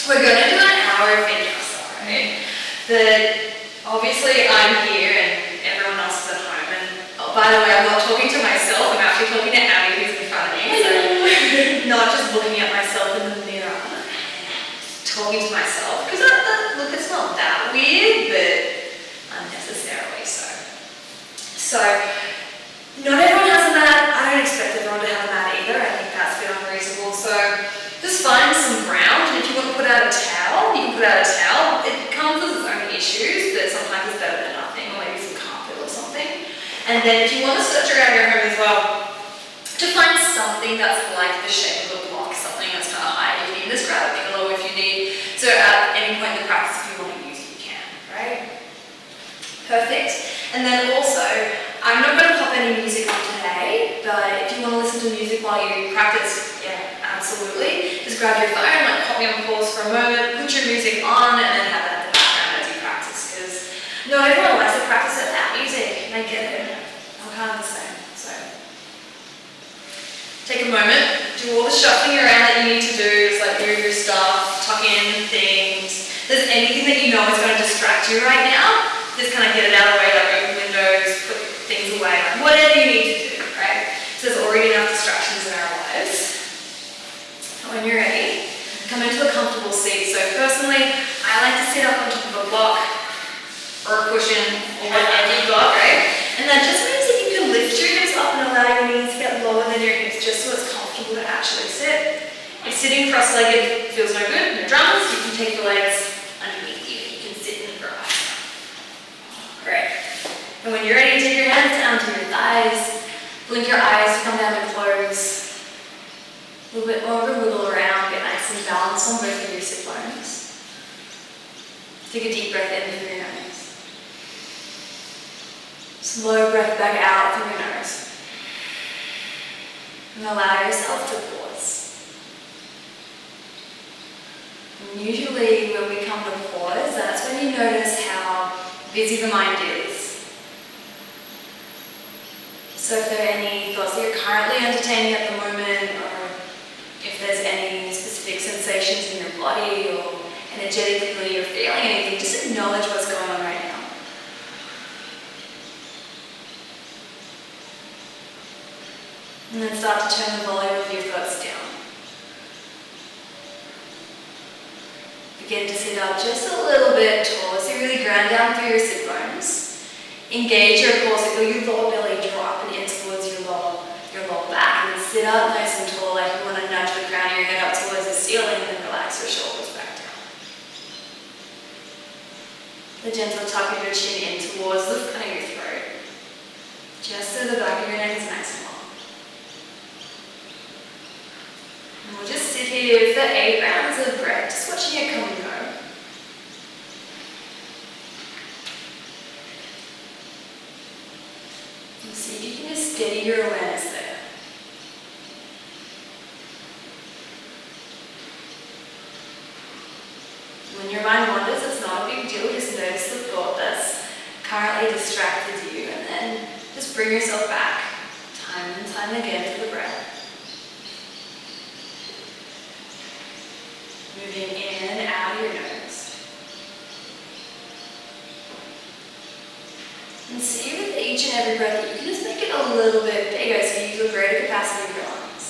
We're going to do an hour of Vinyasa, right? But obviously I'm here and everyone else is at home. And oh, by the way, I'm not talking to myself, I'm actually talking to Abby who's in front of me. So not just looking at myself in the mirror, talking to myself. Because look, it's not that weird, but unnecessarily so. So, not everyone has a mat. I don't expect everyone to have a mat either. I think that's a bit unreasonable. So, just find some ground, and if you want to put out a towel, you can put out a towel. It comes with its own issues, but sometimes it's better than nothing, or maybe some carpet or something. And then if you want to search around your home as well, to find something that's like the shape of a block, something that's kind of high. You can just grab a pillow if you need. So at any point in the practice, if you want to use it, you can, right? Perfect. And then also, I'm not going to pop any music on today, but if you want to listen to music while you practice, yeah, absolutely. Just grab your phone, like pop me on pause for a moment, put your music on, and then have that in the background as you practice. Because not everyone likes to practice at that music, and I get it. I'm kind of the same. So take a moment, do all the shuffling around that you need to do, just like move your stuff, tuck in things. If there's anything that you know is going to distract you right now, just kind of get it out of the way, like open windows, put things away, like whatever you need to do, right? So there's already enough distractions in our lives. When you're ready, come into a comfortable seat. So personally, I like to sit up on top of a block or a cushion or whatever you've got, right? And that just means that you can lift your hips up and allow your knees to get lower than your hips just so it's comfortable to actually sit. If sitting cross-legged feels no good, no dramas, you can take your legs underneath you. You can sit in the grass. Great. And when you're ready, take your hands down to your thighs. Blink your eyes to come down to close. A little bit more of a wiggle around, get nice and balanced on both of your sit bones. Take a deep breath in through your nose. Slow breath back out through your nose. And allow yourself to pause. And usually when we come to pause, that's when you notice how busy the mind is. So if there are any thoughts that you're currently entertaining at the moment, or if there's any specific sensations in your body or energetically you're feeling anything, just acknowledge what's going on right now. And then start to turn the volume of your thoughts down. Begin to sit up just a little bit taller, so really ground down through your sit bones. Engage your core, so feel your lower belly drop and in towards your lower back, and then sit up nice and tall, like you want to nudge the crown of your head up towards the ceiling, and then relax your shoulders back down. The gentle tuck of your chin in towards the front of your throat, just so the back of your neck is nice and long. And we'll just sit here for 8 rounds of breath, just watching it come and go. And see if you can just steady your awareness there. When your mind wanders, it's not a big deal. Just notice the thought that's currently distracted you, and then just bring yourself back time and time again to the breath. Moving in and out of your nose. And see with each and every breath that you can just make it a little bit bigger, so you use a greater capacity of your lungs.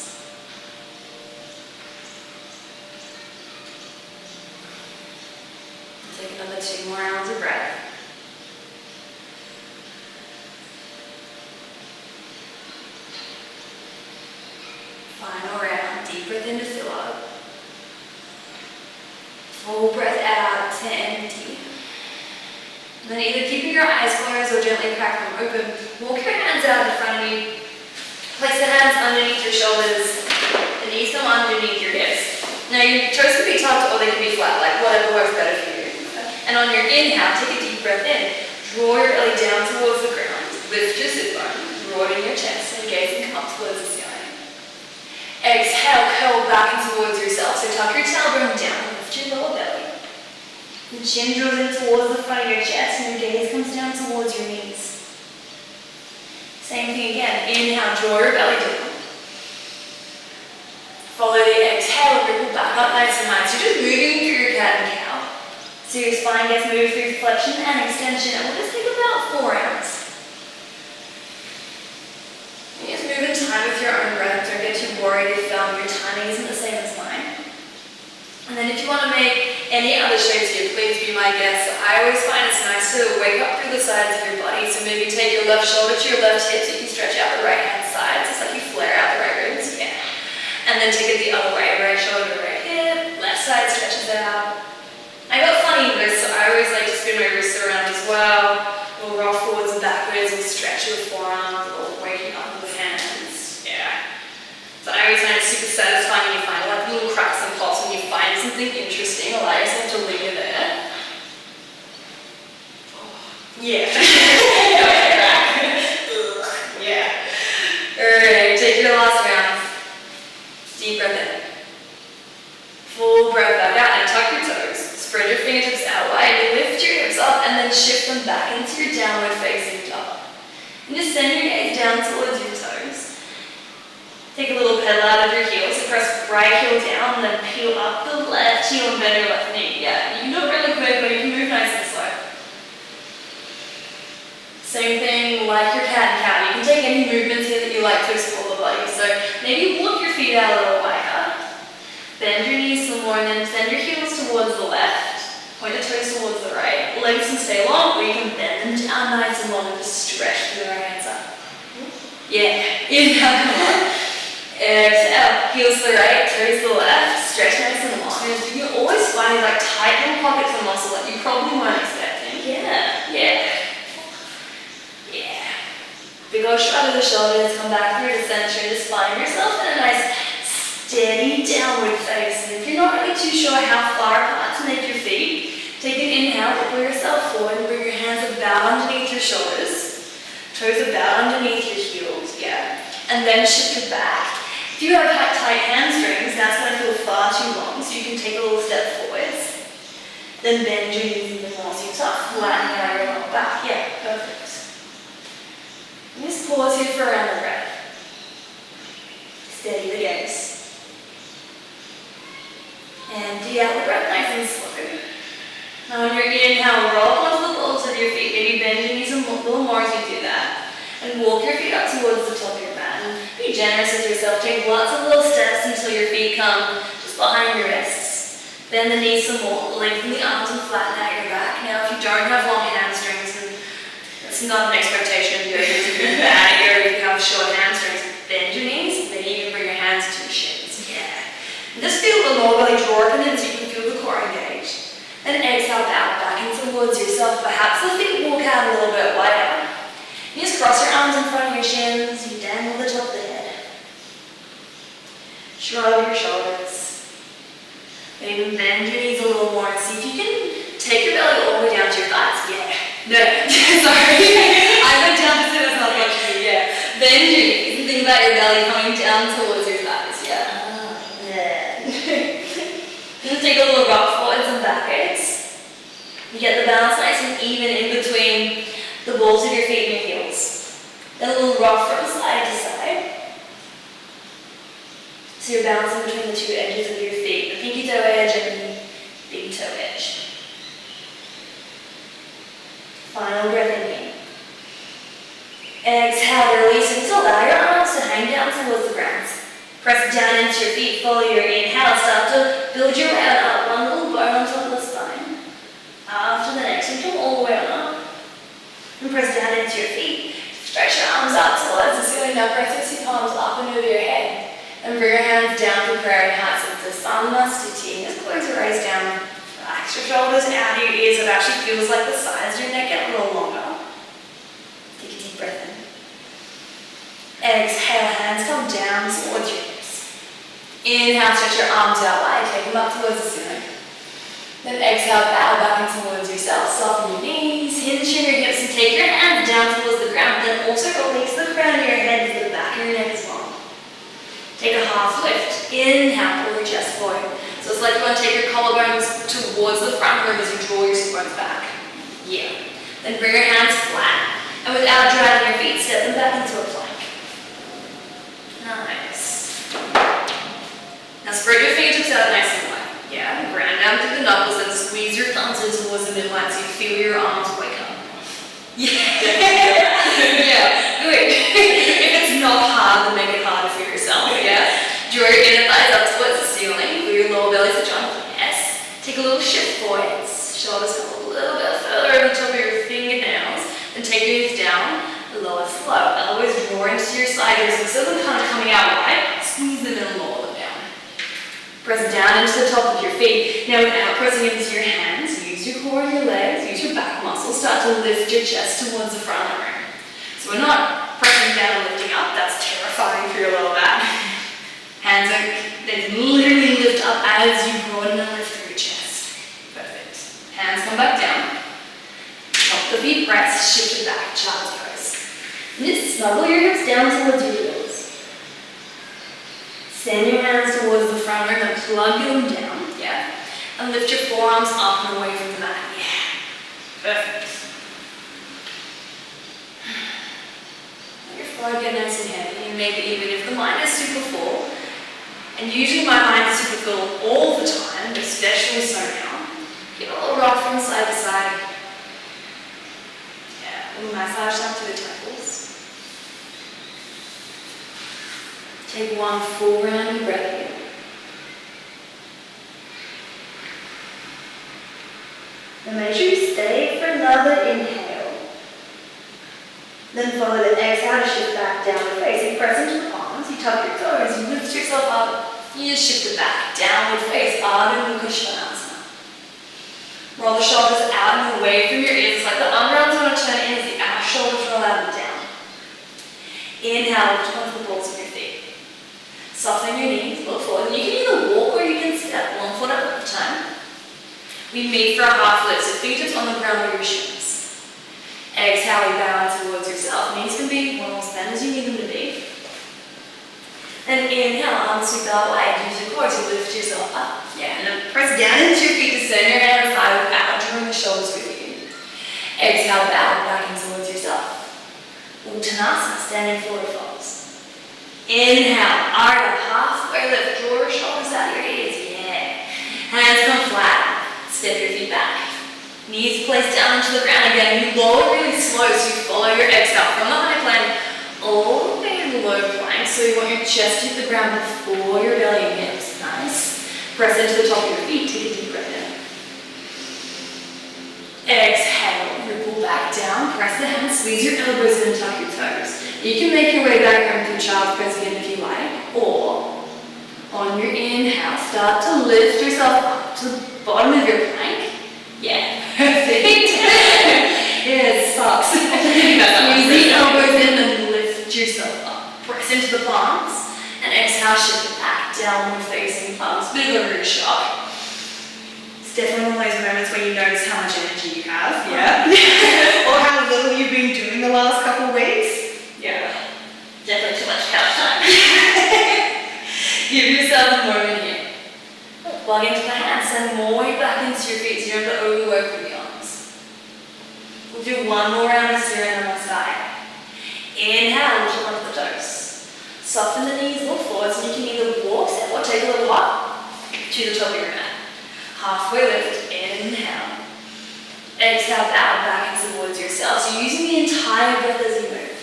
Take another 2 more rounds of breath. Final round, deep breath in to fill up. Full breath out to empty. And then either keeping your eyes closed or gently crack them open, walk your hands out in front of you. Place the hands underneath your shoulders. The knees come underneath your hips. Now your toes can be tucked or they can be flat, like whatever works better for you. And on your inhale, take a deep breath in. Draw your belly down towards the ground. Lift your sit bone. Broaden your chest and gaze and come up towards the ceiling. Exhale, curl back and towards yourself. So tuck your tailbone down and lift your lower belly. The chin draws in towards the front of your chest and your gaze comes down towards your knees. Same thing again. Inhale, draw your belly down. Follow the exhale and ripple back up nice and high. So you're just moving through your cat and cow. So your spine gets moved through flexion and extension. It will just take about 4 rounds. You just move in time with your own breath. Don't get too worried if your timing isn't the same as mine. And then if you want to make any other shapes here, please be my guest. So I always find it's nice to wake up through the sides of your body. So maybe take your left shoulder to your left hip so you can stretch out the right hand side. So it's like you flare out the right ribs. Yeah. And then take it the other way. Right shoulder to right hip. Left side stretches out. I got funny wrists, so I always like to spin my wrists around as well. We'll roll forwards and backwards and stretch your forearms or waking up with hands. Yeah. So I always find it super satisfying when you find like little cracks and pops when you find something interesting. Allow yourself to linger there. Yeah. Yeah. Alright, take your last round. Deep breath in. Full breath back out and tuck your toes. Spread your fingertips out wide, lift your hips up and then shift them back into your downward facing dog. And just send your gaze down towards your toes. Take a little pedal out of your heels, so press right heel down and then peel up the left heel and bend your left knee. Yeah, you can do it really quick, but you can move nice and slow. Same thing like your cat and cow. You can take any movements here that you like to explore the body. So maybe walk your feet out a little wider. Bend your knees some more and then send your heels towards the left. Point your toes towards the right. Legs can stay long, or you can bend them down nice and long and just stretch through the right hands up. Yeah, inhale, come on. Exhale, heels to the right, toes to the left, stretch nice and long. And you can always find these like tight little pockets of muscle that you probably weren't expecting. Yeah, yeah. Yeah. Big old shrug of the shoulders, come back through the center and just find yourself in a nice steady downward face. And if you're not really too sure how far apart to make your feet, take an inhale, pull yourself forward and bring your hands about underneath your shoulders. Toes about underneath your heels, yeah. And then shift it back. If you have tight hamstrings, that's going to feel far too long, so you can take a little step forwards. Then bend your knees even more, so you start flattening out your lower back. Yeah, perfect. And just pause here for a round of breath. Steady the gaze. Empty out the breath nice and slow. Now on your inhale, roll up onto the balls of your feet. Maybe bend your knees a little more as you do that. And walk your feet up towards the top of your mat. And be generous with yourself. Take lots of little steps until your feet come just behind your wrists. Bend the knees some more. Lengthen the arms and flatten out your back. Now if you don't have long hamstrings, and that's not an expectation of yoga to be bad at yoga if you have short hamstrings, bend your knees, then you can bring your hands to your shins. Yeah. And just feel the lower belly draw open in so you can feel the core engaged. Then exhale, bow back in towards yourself. Perhaps the feet walk out a little bit wider. You just cross your arms in front of your shins, you dangle the top of the head. Shrug your shoulders. Maybe bend your knees a little more and see if you can take your belly all the way down to your thighs. Yeah. No, sorry. I went down to sit, that's not what you do. Yeah. Bend your knees and think about your belly coming down towards your thighs. Yeah. Then take a little rock forwards and backwards. You get the balance nice and even in between the balls of your feet and your heels. Then a little rock from side to side. So you're balancing between the two edges of your feet, the pinky toe edge and the big toe edge. Final breath in here. Exhale, release to allow your arms to hang down towards the ground. Press down into your feet, follow your inhale, start to build your way on up, one little bone on top of the spine. After the next one, come all the way on up. And press down into your feet. Stretch your arms out towards the ceiling. Now press your palms up and over your head. And bring your hands down to prairie heart center. Samasthiti. Just close your eyes down. Relax your shoulders out of your ears. It actually feels like the sides of your neck get a little longer. Take a deep breath in. Exhale, hands come down towards your hips. Inhale, stretch your arms out wide. Take them up towards the ceiling. Then exhale, bow back in towards yourself. Soften your knees, hinge in your hips, and take your hands down towards the ground. Then also release the crown of your head to the back of your neck as well. Take a half lift. Inhale, pull your chest forward. So it's like you want to take your collarbones towards the front room as you draw your sit bones back. Yeah. Then bring your hands flat. And without dragging your feet, step them back into a plank. Nice. Now spread your fingertips out nice and wide. Yeah, ground down through the knuckles Take a little shift forwards, shoulders come a little bit further over the top of your fingernails, and take your knees down, lower slow. Elbows draw into your side ribs, instead of them kind of coming out wide, squeeze them in and lower them down. Press down into the top of your feet. Now without pressing into your hands, use your core and your legs, use your back muscles, start to lift your chest towards the front of the room. So we're not pressing down and lifting up, that's terrifying for your lower back. Hands are, they literally lift up as you broaden and lift through your chest. Perfect. Hands come back down. Top the feet press, shift it back, child's pose. And just snuggle your hips down towards your heels. Send your hands towards the front room and plug them down, yeah? And lift your forearms up and away from the mat, yeah. Perfect. Let your forehead get nice and heavy, and maybe even if the mind is super full, and usually my mind is super full all the time, but especially so now, give a little rock from side to side. Yeah, a little massage up to the temples. Take one full round of breath in. And make sure you stay for another inhale. Then follow the exhale to shift back down the face. You press into the palms, you tuck your toes, you lift yourself up, you just shift it back, downward face, Ardha Mukha Svanasana. Roll the shoulders out and away from your ears. It's like the underarms want to turn in as the outer shoulders roll out and down. Inhale, lift onto the balls of your feet. Soften your knees, look forward. You can either walk or you can step, one foot at a time. We meet for a half lift, so fingertips on the ground with your shins. Exhale, you bow towards yourself. Knees can be almost bent as you need them to be. And inhale, arms sweep out wide. Use your core to lift yourself up. Yeah, and then press down into your feet to send your hands high without drawing the shoulders with you. Exhale, bow back in towards yourself. Uttanasana, standing forward folds. Inhale, Ardha, halfway lift. Draw your shoulders out of your ears. Yeah. Hands come flat. Step your feet back. Knees placed down into the ground again. You lower really slow, so you follow your exhale from the high plank all the way to the low plank. So you want your chest to hit the ground before your belly and hips. Nice. Press into the top of your feet. Take a deep breath in. Exhale. Ripple back down. Press the hands. Squeeze your elbows in and tuck your toes. You can make your way back home through child's pose again if you like, or on your inhale, start to lift yourself up to the bottom of your plank. Yeah, perfect. Yeah, it sucks. Squeeze the elbows in and lift yourself up. Press into the palms and exhale, shift it back, downward facing palms. Bit of a root shock. It's definitely one of those moments where you notice how much energy you have. Yeah. Or how little you've been doing the last couple of weeks. Yeah. Definitely too much couch time. Give yourself a moment here. Plug into the hands, send more weight back into your feet so you don't have to overwork with the arms. We'll do one more round of Sira on one side. Inhale, lift onto the toes. Soften the knees, look forward so you can either walk, step, or take a little hop to the top of your mat. Halfway lift, inhale. Exhale, bow back and towards yourself. So you're using the entire breath as you move.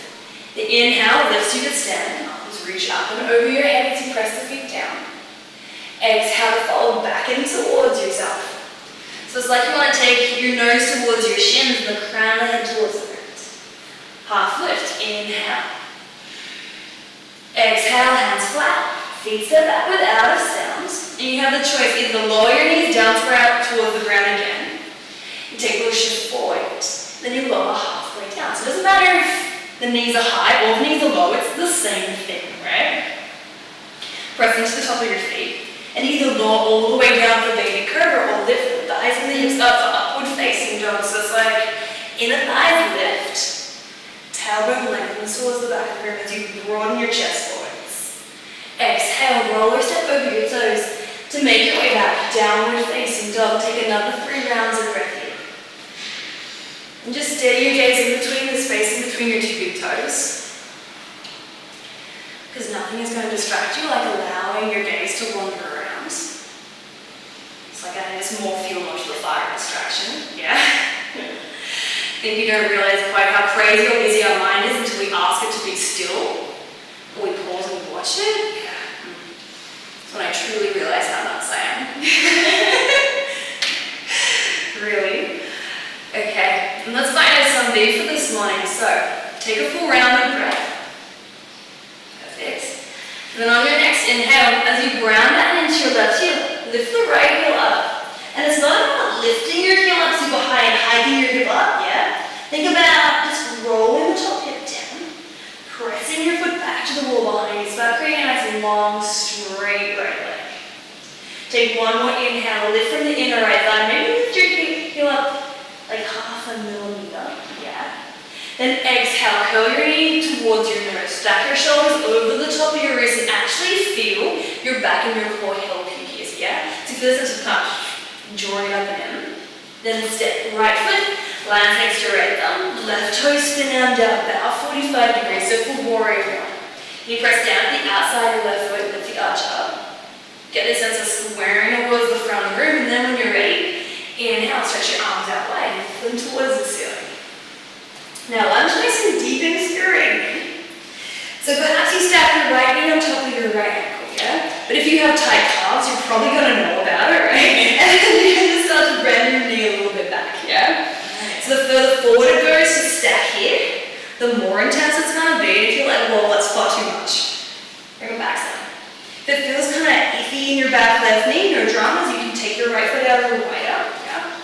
The inhale lifts you to stand. Arms reach up and over your head as you press the feet down. Exhale to fold back in towards yourself. So it's like you want to take your nose towards your shins and the crown of the head towards the ground. Half lift, inhale. Exhale, hands flat. Feet step back without a sound. And you have the choice, either lower your knees down towards the ground again. You take a little shift forward. Then you lower halfway down. So it doesn't matter if the knees are high or the knees are low, it's the same thing, right? Press into the top of your feet. And either lower all the way down for baby cobra or lift the thighs and the hips up for upward facing dog. So it's like inner thighs lift, tailbone lengthens towards the back of the room as you broaden your chest forwards. Exhale, roller step over your toes to make your way back, downward facing dog. Take another 3 rounds of breath here. And just steady your gaze in between the space in between your 2 big toes. Because nothing is going to distract you like allowing your gaze to wander around. It's like adding this more fuel onto the fire distraction. Yeah? I think we don't realize quite how crazy or busy our mind is until we ask it to be still. Or we pause and watch it. Yeah. That's when I truly realize how nuts I am. morning. So take a full round of breath. Perfect. And then on your next inhale, as you ground down into your left heel, lift the right heel up. And it's not about lifting your heel up super high and hiking your hip up, yeah? Think about just rolling the top hip down, pressing your foot back to the wall behind you. It's about creating a nice long, straight right leg. Take one more inhale, lift from the inner right thigh. Maybe lift your heel up like 0.5 millimeter, yeah? Then exhale, curl your knee towards your nose. Stack your shoulders over the top of your wrist and actually feel your back and your core help you here, yeah? So feel this sense of kind of drawing up and in. Then step right foot, lands next to your right thumb. Left toe spin down, about 45 degrees, so full warrior one. You press down at the outside of your left foot, lift the arch up. Get this sense of squaring towards the front of the room, and then when you're ready, inhale, stretch your arms out wide, lift them towards the ceiling. Now lunge nice and deep into your right knee. So perhaps you stack your right knee on top of your right ankle, yeah? But if you have tight calves, you're probably gonna know about it, right? And then you're gonna start to bend your knee a little bit back, yeah? So the further forward it goes to stack here, the more intense it's gonna be. If you're like, whoa, that's far too much, bring it back some. If it feels kind of iffy in your back left knee, no dramas, you can take your right foot out a little wider, yeah?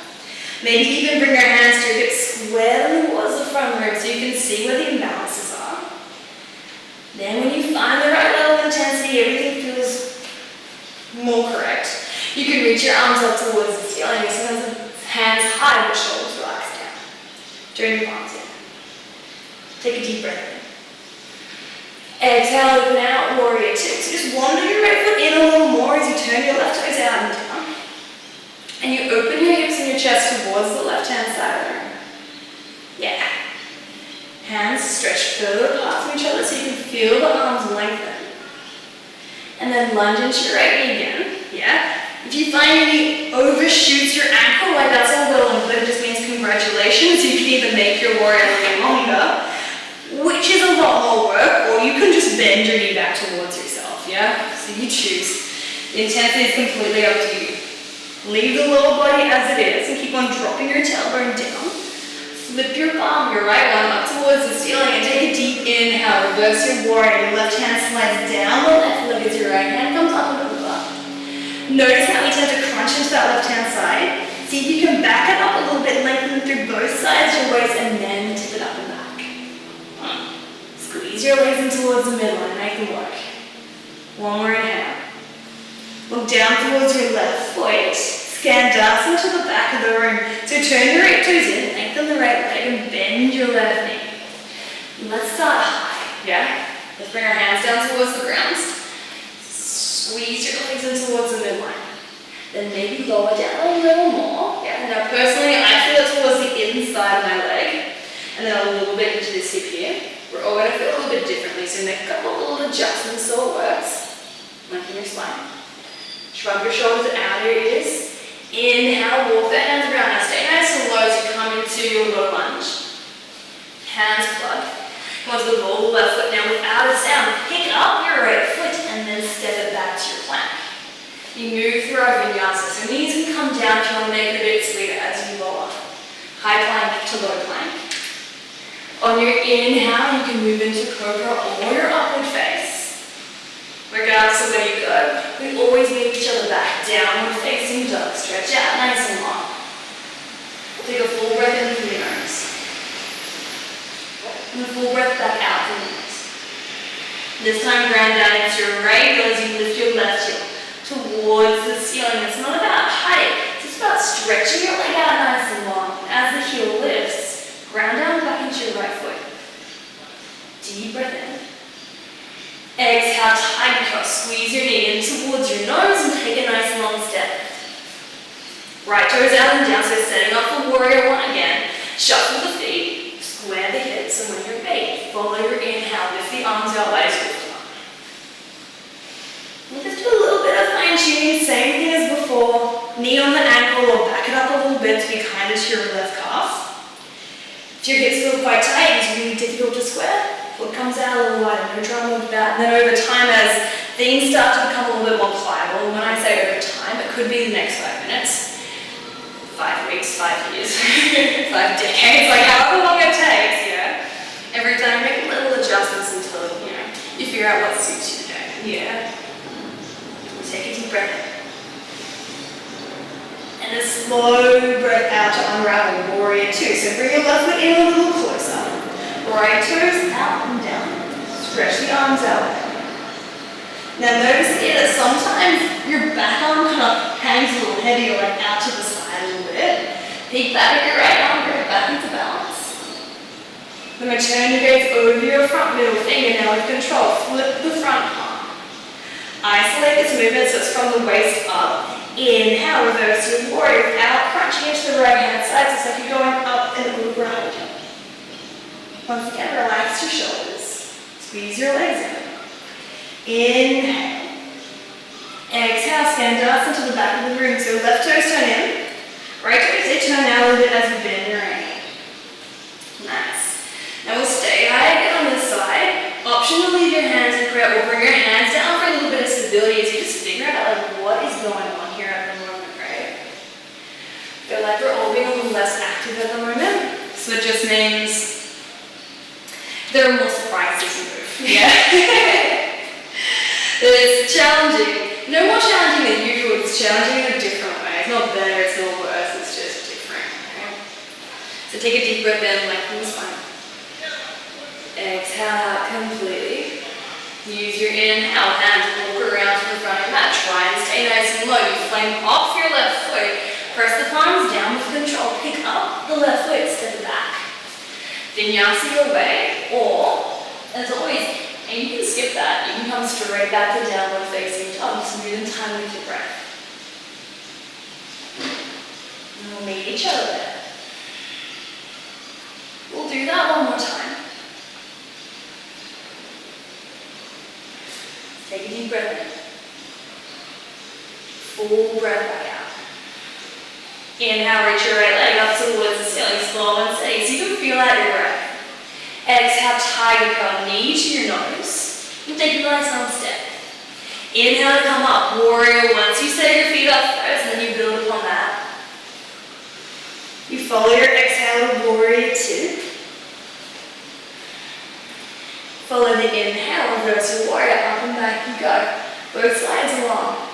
Maybe even bring your hands to your hips squarely towards the front room so you can see where the imbalances are. Then when you find the right level of intensity, everything feels more correct. You can reach your arms up towards the ceiling, sometimes hands high but shoulders relaxed down. Turn your palms in. Take a deep breath in. Exhale, open out, warrior two. So just wander your right foot in a little more as you turn your left toes out and down. And you open your hips and your chest towards the left-hand side of the room. Yeah. Hands stretch further apart from each other so you can feel the arms lengthen. And then lunge into your right knee again. Yeah. If you find your knee overshoots your ankle, like that's all well and good, it just means congratulations. You can either make your warrior a little longer, which is a lot more work, or you can just bend your knee back towards yourself, yeah? So you choose. The intensity is completely up to you. Leave the lower body as it is and keep on dropping your tailbone down. Flip your palm, your right one up towards the ceiling and take a deep inhale. Reverse your warrior. Your left hand slides down the left leg as your right hand comes up and over. Notice how we tend to crunch into that left hand side. See if you can back it up a little bit, lengthen through both sides of your waist and then tip it up and back. Squeeze your legs in towards the midline, make them work. One more inhale. Look down towards your left foot. Skandasana to the back of the room. So turn your right toes in, lengthen the right leg and bend your left knee. Let's start high, yeah? Let's bring our hands down towards the ground. Squeeze your legs in towards the midline. Then maybe lower down a little more. Yeah. Now personally, I feel it towards the inside of my leg. And then a little bit into this hip here. We're all going to feel a little bit differently, so make a couple of little adjustments so it works. Lengthen your spine. Shrug your shoulders out of your ears. Inhale, walk the hands around. Now stay nice and low as you come into your low lunge. Hands plug. Come onto the ball of the left foot now without a sound. Pick up your right foot and then step it back to your plank. You move through our vinyasa. So knees can come down if you want to make it a bit sweeter as you lower. High plank to low plank. On your inhale, you can move into cobra or your upward face. Regardless of where you go, we always move each other back. Downward facing dog. Stretch out nice and long. Take a full breath in through your nose. And a full breath back out through your nose. This time ground down into your right heel as you lift your left heel towards the ceiling. It's not about height, it's just about stretching your leg out nice and long. As the heel lifts, ground down back into your right foot. Deep breath in. Exhale, tighten cross. Squeeze your knee in towards your nose and take a nice long step. Right toes out and down, so setting up for warrior one again. Shuffle the feet, square the hips, and when you're ready, follow your inhale. Lift the arms out wide as you lift them up. We'll just do a little bit of fine tuning, same thing as before. Knee on the ankle or back it up a little bit to be kinder to your left calf. If your hips feel quite tight, it's really difficult to square. Foot comes out a little wider, no drama with that. And then over time, as things start to become a little bit more pliable, and when I say over time, it could be the next 5 minutes, 5 weeks, 5 years, 5 decades, like however long it takes, yeah? every time, make little adjustments until, you figure out what suits you today. Yeah. Take a deep breath in. And a slow breath out to unravel warrior two. So bring your left foot in a little closer. Right toes out and down. Stretch the arms out. Now notice here that sometimes your back arm kind of hangs a little heavy or like out to the side a little bit. Peek back at your right arm, bring it back into balance. Then turn your gaze over your front middle finger. Now with control, flip the front palm. Isolate this movement so it's from the waist up. Inhale, reverse your warrior without crunching into the right hand side. So it's like you're going up and overhead. Once again, relax your shoulders. Squeeze your legs in. Inhale. Exhale, Skandasana to the back of the room. So left toes turn in. Right toes they turn out a little bit as you bend your knee. Nice. Now we'll stay high again on this side. Option to leave your hands in prayer or bring your hands down for a little bit of stability as you just figure out like what is going on here at the moment, right? Feel like we're all being a little less active at the moment. So it just means there are more surprises as you move. Yeah. It's challenging. No more challenging than usual, it's challenging in a different way. It's not better, it's not worse, it's just different. Okay? So take a deep breath in, lengthen the spine. Exhale out completely. Use your inhale, hands walk around to the front of your mat. Try and stay nice and low. You flame off your left foot. Press the palms down with control. Pick up the left foot, step it back. Vinyasa your way, or, as always, and you can skip that. You can come straight back to downward facing dog. Just move in time with your breath. And we'll meet each other there. We'll do that one more time. Take a deep breath in. Full breath back out. Inhale, reach your right leg up towards the ceiling, slow and steady, so you can feel out your breath. Exhale, tiger curl, knee to your nose. And take a nice long step. Inhale to come up, warrior one. So you set your feet up first, and then you build upon that. You follow your exhale to warrior two. Follow the inhale, reverse your warrior, up and back you go. Both sides along.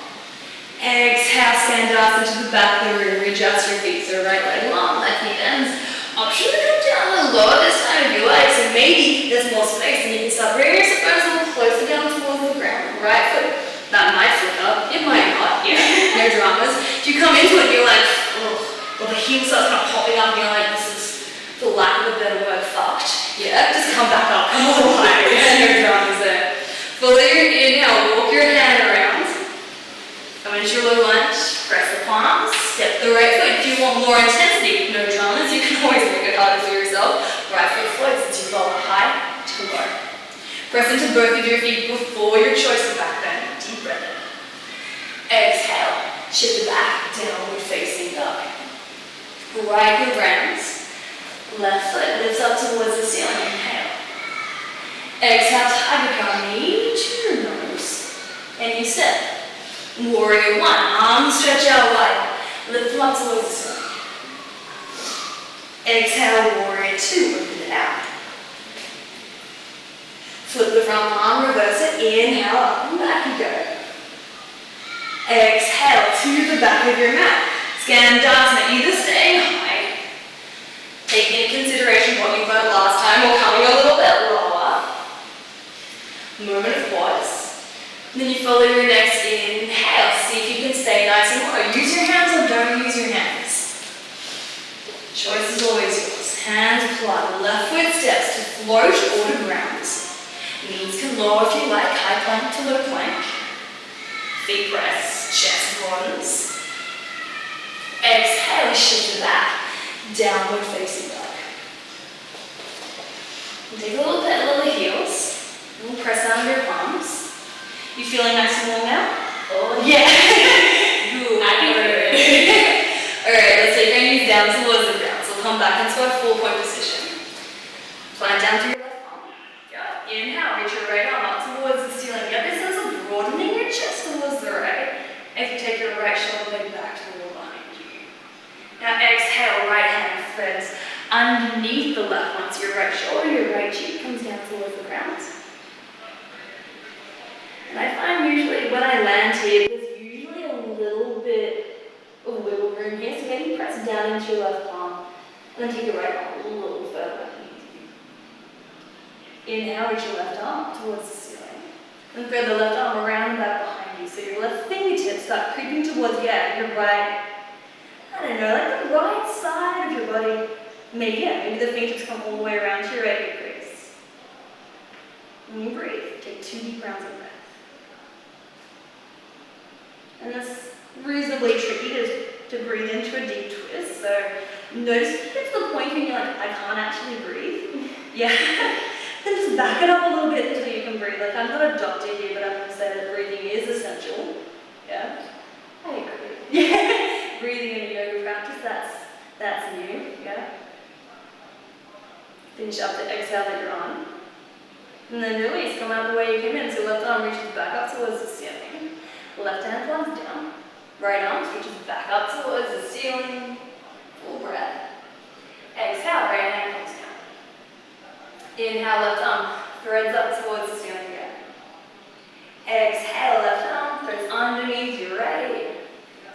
Exhale, Skandasana to the back of the room. Readjust your feet, so right leg long, left knee bends. Option to come down a little lower this time if you like, so maybe there's more space and you can start bringing your foot a little closer down towards the ground. Right foot, that might flick up, it might not, no dramas. If you come into it and you're like, oh, or the heel starts kind of popping up and you're like, this is, for lack of a better word, fucked. Yeah, just come back up, come a little higher, no dramas there. Follow your inhale, walk your hand around. Come into your low lunge, press the palms, step the right foot. If you want more intensity, no dramas, you can always make it harder for yourself. Right foot floats as you follow high to low. Press into both of your feet before your choice of back bend. Deep breath in. Exhale, shift it back, downward facing dog. Right heel rounds. Left foot lifts up towards the ceiling. Inhale. Exhale, tiger curl, knee to your nose. And you step. Warrior one, arms stretch out wide. Lift them up towards the ceiling. Exhale, warrior two, open it out. Flip the front arm, reverse it. Inhale, up and back you go. Exhale to the back of your mat. Skandasana, either staying high, taking into consideration what you learned last time, or coming a little bit lower. Moment of pause. And then you follow your next inhale. See if you can stay nice and low. Use your hands or don't use your hands. Choice is always yours. Hands apply. Left foot steps to float or to ground. Knees can lower if you like. High plank to low plank. Feet press. Chest broadens. Exhale, shift it back. Downward facing dog. And take a little pedal of the heels. And we'll press down your palms. You feeling nice and warm now? Oh yeah. Good. I can hear it. Alright, let's take our knees down towards the ground. So we'll come back into our 4-point position. Plant down through your left palm. Yeah. Inhale, reach your right arm up towards the ceiling. Get this sense of broadening your chest towards the right. As you take your right shoulder blade back to the wall behind you. Now exhale, right hand threads underneath the left one. So your right shoulder, your right cheek comes down towards the ground. And I find usually when I land here, there's usually a little bit of wiggle room here. So maybe press down into your left palm and then take your right arm a little further back. Inhale, reach your left arm towards the ceiling. And thread the left arm around and back behind you. So your left fingertips start creeping towards your right, I don't know, like the right side of your body. Maybe the fingertips come all the way around to your right hip crease. When you breathe, take 2 deep rounds of breath. And that's reasonably tricky to breathe into a deep twist. So notice if you get to the point where you're like, I can't actually breathe. Yeah. Then just back it up a little bit until you can breathe. Like, I'm not a doctor here, but I'm going to say that breathing is essential. Yeah? I agree. Yeah. Breathing in a yoga practice, that's new. Yeah? Finish up the exhale that you're on. And then release, come out the way you came in. So left arm reaches back up towards the ceiling. Left hand plunges down. Right arm stretches back up towards the ceiling. Full breath. Exhale, right hand comes down. Inhale, left arm threads up towards the ceiling again. Exhale, left arm threads underneath your right.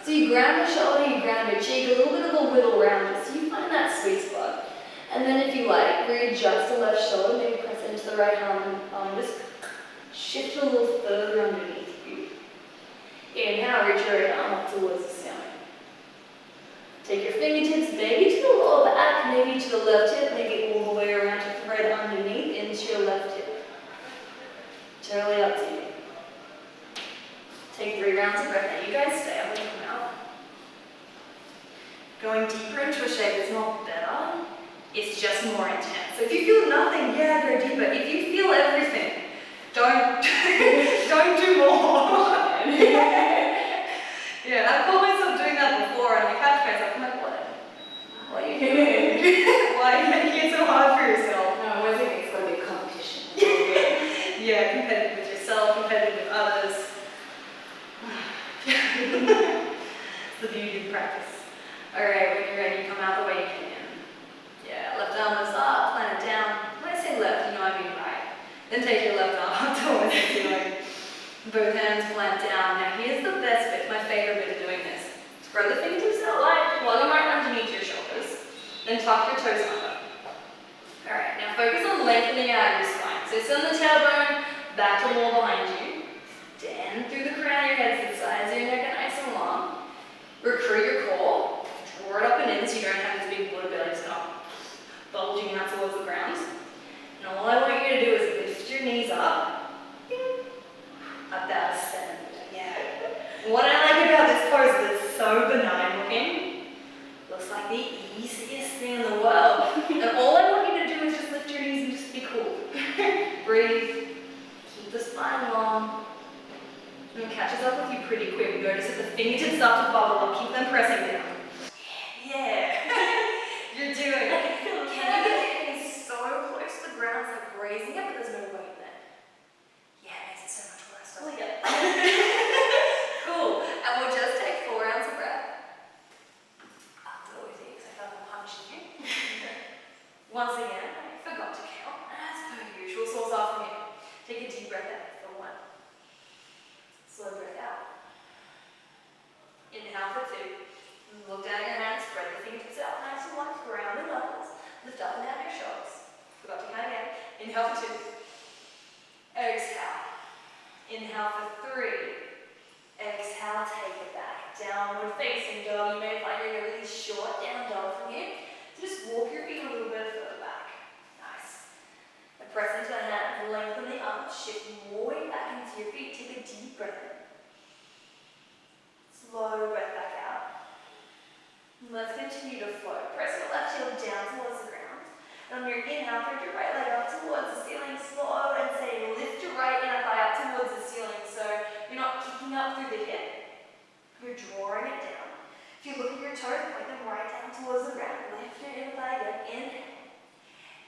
So you ground the shoulder, you ground your cheek, a little bit of a wiggle around it. So you find that sweet spot. And then if you like, readjust the left shoulder, maybe press it into the right arm, just shift a little further underneath you. Inhale, reach your right arm up towards the ceiling. Take your fingertips maybe to the lower back, maybe to the left hip, make it all the way around to thread underneath into your left hip. Totally up to you. Take 3 rounds of breath. Now you guys stay up and come out. Going deeper into a shape is not better, it's just more intense. So if you feel nothing, yeah, go deeper. If you feel everything, don't do more. Yeah, I've caught myself doing that before and I catch myself, I'm like, what are you doing? Why are you making it so hard for yourself? No, I always think it's going to be a competition. Yeah, competitive with yourself, competitive with others. It's the beauty of practice. Alright, when you're ready, come out the way you came in. Yeah, left arm lifts up, plant it down. When I say left, you know I mean right. Then take your left arm up towards the ceiling. Both hands plant down. Now here's the best bit, my favorite bit of doing this. Spread the fingertips out wide, plug them right underneath your shoulders, then tuck your toes under. Alright, now focus on lengthening out your spine. So send the tailbone back to the wall behind you. Extend through the crown of your head to the sides of your neck and nice and long. Recruit your core. Draw it up and in so you don't have this big water belly just not bulging out towards the ground. And all I want you to do is lift your knees up. About a centimeter, yeah. What I like about this pose is it's so benign looking. Looks like the easiest thing in the world. And all I want you to do is just lift your knees and just be cool. Breathe. Keep the spine long. And it catches up with you pretty quick. Notice that the fingertips start to bubble up. Keep them pressing down. Yeah. You're doing it. Can you get your knees so close to the ground, it's like grazing it, but there's no weight there. Yeah, it makes it so much worse. Oh, yeah. Cool. And we'll just take 4 rounds of breath. I'll do it with you because I felt like punching you. Once again, I forgot to count. As per usual, so it's off from here. Take a deep breath in for 1. Slow breath out. Inhale for 2. Look down at your hands, spread the fingertips out nice and wide, ground and knuckles. Lift up and down your shoulders. Forgot to count again. Inhale for 2. Exhale. Inhale for 3. Exhale, take it back. Downward facing dog. You may find you're a really short down dog from here. So just walk your feet a little bit further back. Nice. And press into the hands, lengthen the arms, shift more weight back into your feet. Take a deep breath in. Slow breath back out. Let's continue to float. Press your left heel down towards the ground. And on your inhale, thread your right leg up towards the ceiling. Slow and steady. Lift your right inner thigh up towards the ceiling. So you're not kicking up through the hip. You're drawing it down. If you look at your toes, point them right down towards the ground. Lift your inner thigh again. Inhale.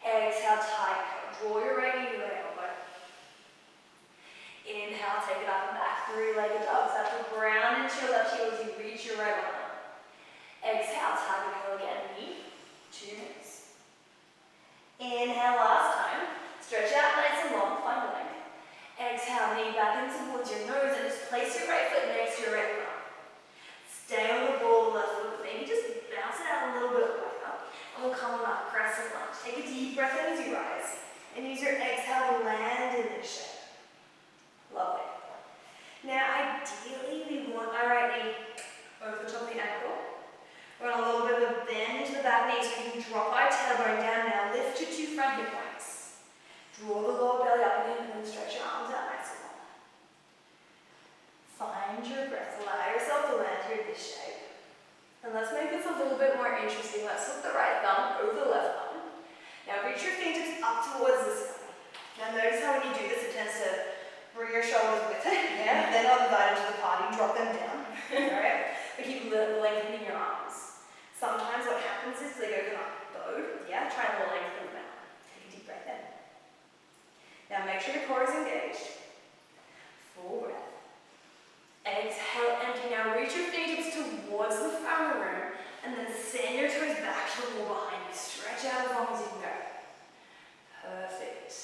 Exhale, tight curl. Draw your right knee to your right elbow. Inhale, take it up and back. 3-legged dog. Start to ground into your left heel as you reach your right arm. Exhale, tight curl again. Knee, 2 moves. Inhale last time. Stretch out nice and long, find length. Exhale, knee back in towards your nose and just place your right foot next to your right thumb. Stay on the ball of the left foot, maybe just bounce it out a little bit wider. And we'll come on up, crescent lunge. Take a deep breath in as you rise. And use your exhale to land in this shape. Lovely. Now, ideally, we want our right knee over the top of the ankle. We're on a little bit of a bend into the back knee, so you can drop our tailbone down now. Lift your 2 front hip points. Draw the lower belly up again, and then stretch your arms out nice and long. Find your breath. Allow yourself to land here in this shape. And let's make this a little bit more interesting. Let's flip the right thumb over the left thumb. Now reach your fingertips up towards the ceiling. Now notice how when you do this, it tends to bring your shoulders with it. Yeah? They're not invited to the party. Drop them down. Alright? But keep lengthening your arms. Sometimes what happens is they go kind of bowed. Yeah? Try and lengthen them out. Take a deep breath in. Now make sure the core is engaged. Full breath. Exhale, empty. Now reach your fingertips towards the front of the room and then send your toes back to the wall behind you. Stretch out as long as you can go. Perfect.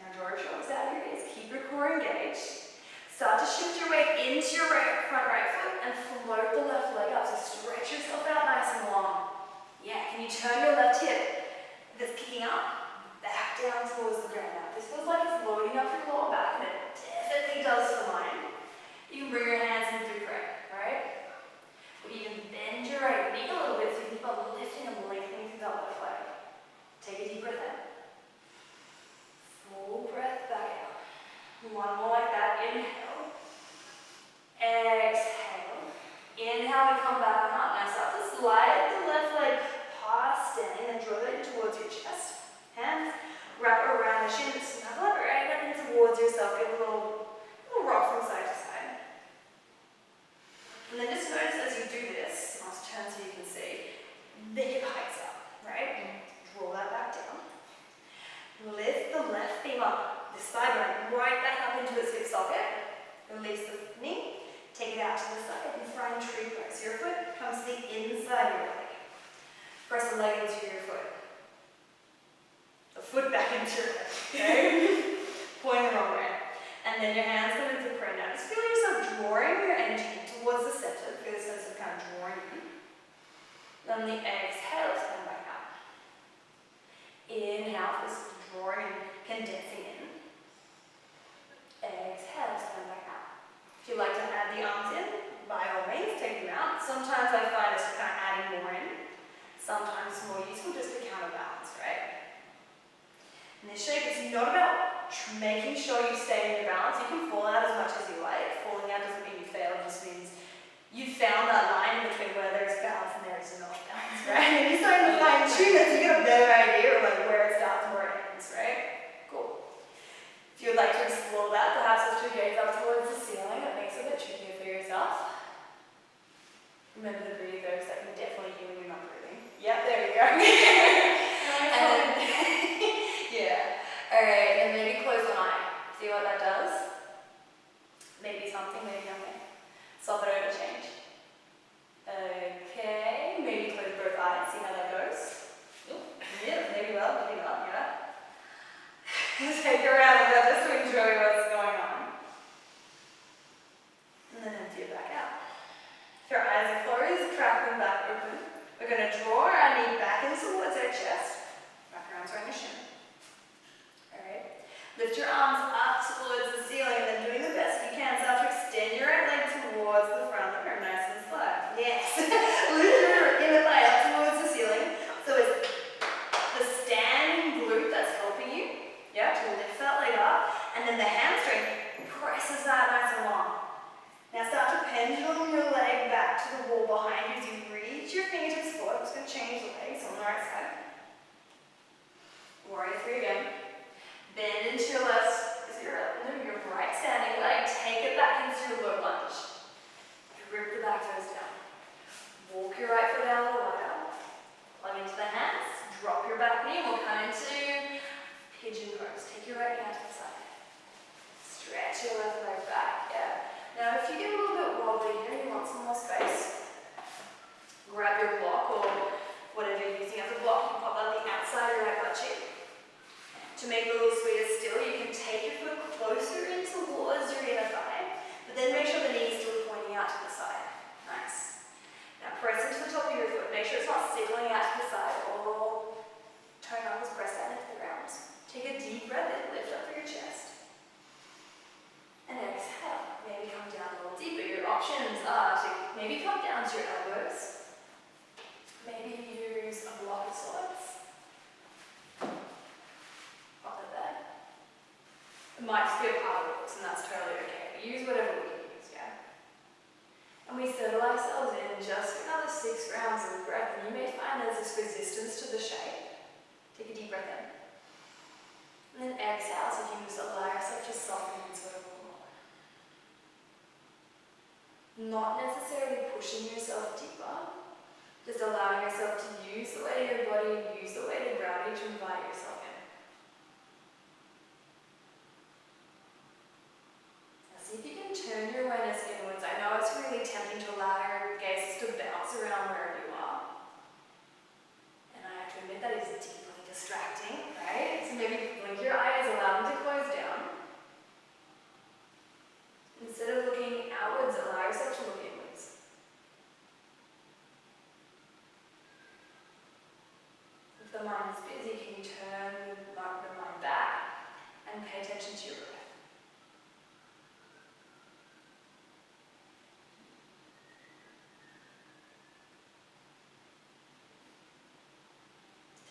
Now draw your shoulders out of your ears. Keep your core engaged. Start to shift your weight into your front right foot and float the left leg up. So stretch yourself out nice and long. Yeah, can you turn your left hip that's kicking up back down towards the ground? Now, this feels like it's loading up your lower back, and it definitely does for mine. You can bring your hands in through prayer, right? Or you can bend your right knee a little bit so you keep on lifting and lengthening through that left leg. Take a deep breath in. Full breath back out. One more like that. Inhale. Exhale. Inhale and come back on up. Now start to slide the left leg past standing and draw it in towards your chest. Hands wrap around the shin, snuggle it right up in towards yourself. Give a little rock from side to side. And then just notice as you do this, I'll turn so you can see, the hip hikes up, right? Draw that back down. Lift the left femur up, the thigh bone, right back up into its hip socket. Release the knee, take it out to the side and front tree press. Your foot comes to the inside of your leg. Press the leg into your foot. The foot back into your leg, okay? Pointing the wrong way. And then your hands come into prayer. Now just feel yourself drawing your energy towards the center. Feel a sense of kind of drawing in. Then the exhale, stand back out. Inhale, this drawing and condensing in. Exhale, stand back out. If you like to add the arms in, by all means, take them out. Sometimes I find it's kind of adding more in. Sometimes it's more useful just to counterbalance, right? In this shape, it's not about making sure you stay in your balance. You can fall out as much as you like. Falling out doesn't mean you fail, it just means you found that line in between where there's balance and there is not balance, right? And you're starting to fine tune it, so you get a better idea of like where it starts and where it ends, right? Cool. If you would like to explore that, perhaps lift your gaze up towards the ceiling. That makes it a bit trickier for yourself. Remember to breathe though, because that can definitely heal when you're not breathing. Yep, there we go. And then, yeah. Alright, and maybe close one eye. See what that does? Maybe something, maybe nothing. Swap it over, change. Okay, maybe close both eyes, see how that goes. Yeah, maybe well, yeah. Take a round of that just to enjoy what's going on. And then empty it back out. If your eyes are closed, trap them back open. We're going to draw our knee back in towards our chest. Wrap your arms around your shin. Alright. Lift your arms up towards the ceiling and then doing the best you can. Start to extend your right leg towards the front of the room, nice and slow. Yes. Lift your inner thigh up towards the ceiling. So it's the standing glute that's helping you. Yeah, to lift that leg up. And then the hamstring presses that nice and long. Now start to pendulum your leg back to the wall behind you as you reach your fingertips forward. I'm just going to change the legs on the right side. Warrior 3 again. Bend into your left, your right standing leg. Take it back into your low lunge. Grip the back toes down. Walk your right foot down a little wider. Plug into the hands. Drop your back knee. We'll come into pigeon pose. Take your right hand to the side. Stretch your left leg back. Yeah. Now, if you get a little bit wobbly here, you want some more space. Grab your block or whatever you're using as a block. You can pop out the outside of your right butt cheek. To make it a little sweeter still, you can take your foot closer in towards your inner thigh, but then make sure the knee is still pointing out to the side. Nice. Now press into the top of your foot. Make sure it's not sizzling out to the side or toe knuckles press down into the ground. Take a deep breath in, lift up through your chest. And exhale. Maybe come down a little deeper. Your options are to maybe come down to your elbows. Maybe use a block of sorts. Pop it there. It might just be a part of it, and that's totally okay. But use whatever we can use, yeah? And we settle ourselves in just for another 6 rounds of breath. And you may find there's this resistance to the shape. Take a deep breath in. And then exhale, so you just allow yourself to soften into it a little more. Not necessarily pushing yourself deeper, just allowing yourself to use the weight of your body, use the weight of gravity to invite yourself in. Now see if you can turn your awareness inwards. I know it's really tempting to allow your gaze to bounce around wherever you are. And I have to admit that is deeply distracting, right? So maybe blink your eyes, allow them to close down. Instead of looking outwards, allow yourself to look inwards. If the mind is busy, can you turn the mind back and pay attention to your breath?